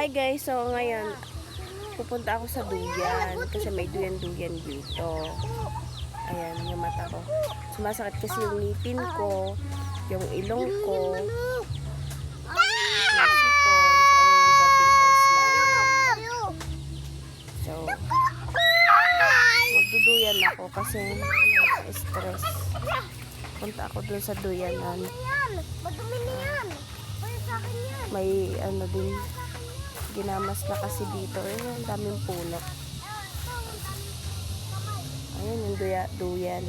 Hi guys, so ngayon pupunta ako sa duyan kasi may duyan-duyan dito. Ayan, yung mata ko. Sumasakit kasi yung ngipin ko, yung ilong ko. Nasipon. So, ayan yung boarding house namin. So, magduduyan ako kasi stress. Punta ako dun sa duyanan. Madumi na yan. May ano din, ginamas na kasi dito. Ayun, ang daming puno. Ayun yung duyan.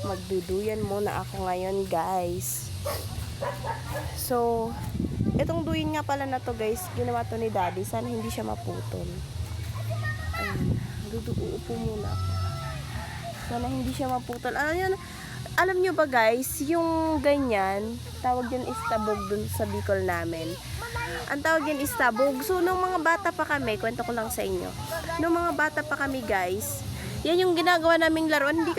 Magduduyan muna ako ngayon, guys. So, itong duyan nga pala na to, guys, ginawa to ni Daddy. Sana hindi siya maputol. Ayun, uupo muna ako. Sana hindi siya maputol. Alam nyo ba, guys, yung ganyan, tawag yun istabog dun sa Bicol namin. Ang tawag yun istabog. So, nung mga bata pa kami, kwento ko lang sa inyo. Nung mga bata pa kami, guys, yan yung ginagawa naming laruan. Hindi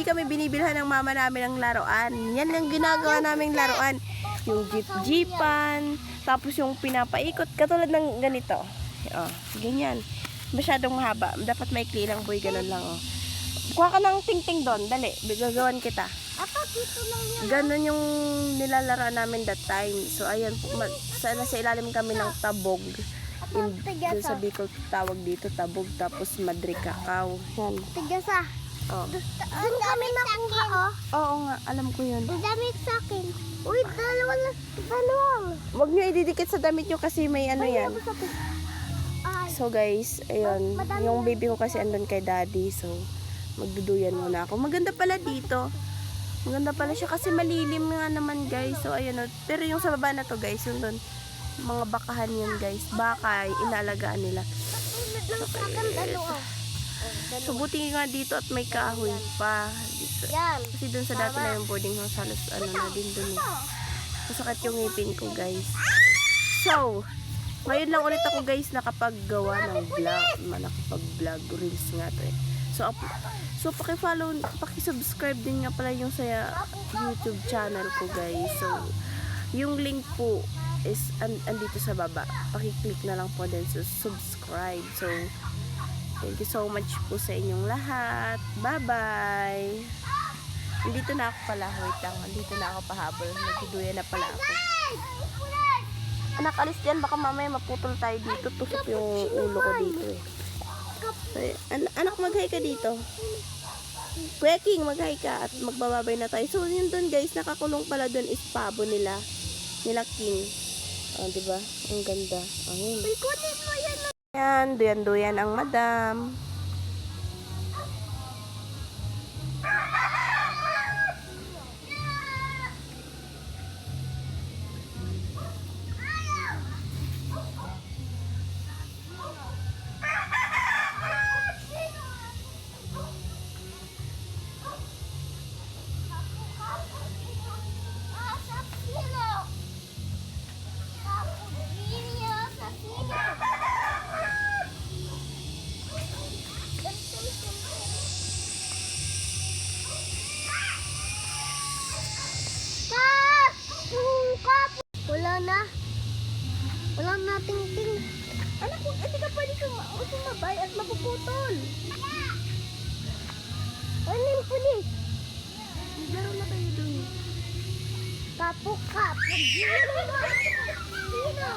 kami binibilhan ng mama namin ng laruan. Yan yung ginagawa naming laruan. Yung jeep-jeepan, tapos yung pinapaikot, katulad ng ganito. Oh, ganyan. Masyadong mahaba. Dapat maikli lang, boy. Ganun lang, oh. Kuha ka ng ting-ting doon. Dali, gagawan kita. Dito lang yan. Ganun yung nilalaro namin that time. So, ayan, sa ilalim kami ng tabog. Doon sa Bicol tawag dito, tabog. Tapos, Madre Cacao. Yan. Tigasa. Oh. Doon kami nakuha, oh. Oo nga, alam ko yun. Ang dami sa akin. Uy, dalawang. Huwag nyo ididikit sa damit nyo kasi may ano yan. So, guys, ayun. Yung baby ko kasi andun kay Daddy. So, magduduyan muna ako. Maganda pala dito. Maganda pala siya kasi malilim nga naman, guys. So, ayun. Pero yung sa baba na to, guys, yung doon, mga bakahan yun, guys. Baka, inaalagaan nila. So, buti nga dito at may kahoy pa. Dito. Kasi doon sa dati na yung boarding house, halos ano na din doon. Masakit yung ngipin ko, guys. So, ngayon lang ulit ako, guys, nakapaggawa ng vlog. Nakapag-vlog reels nga to eh. So paki-follow, paki-subscribe din nga pala yung sa YouTube channel ko, guys. So, yung link po is andito sa baba. Paki-click na lang po din sa subscribe. So, thank you so much po sa inyong lahat. Bye-bye! Andito na ako pala. Wait lang. Andito na ako pahabol. Nagduduyan na pala ako. Anak, alis dyan. Baka mamaya maputol tayo dito. Tusok yung ulo ko dito eh. So, anak, mag-hi ka dito. Kuya King, mag-hi ka at magbababay na tayo. So, yun dun, guys, nakakulong pala dun is pabo nila King. Oh, diba? Ang ganda. Ayun. Yan, duyan-duyan ang madam. Wala na ting-ting. Anak, hindi ka pwede sumabay at mapuputol. Ano yung pulis? Laro na tayo dun. Kapok. Sino?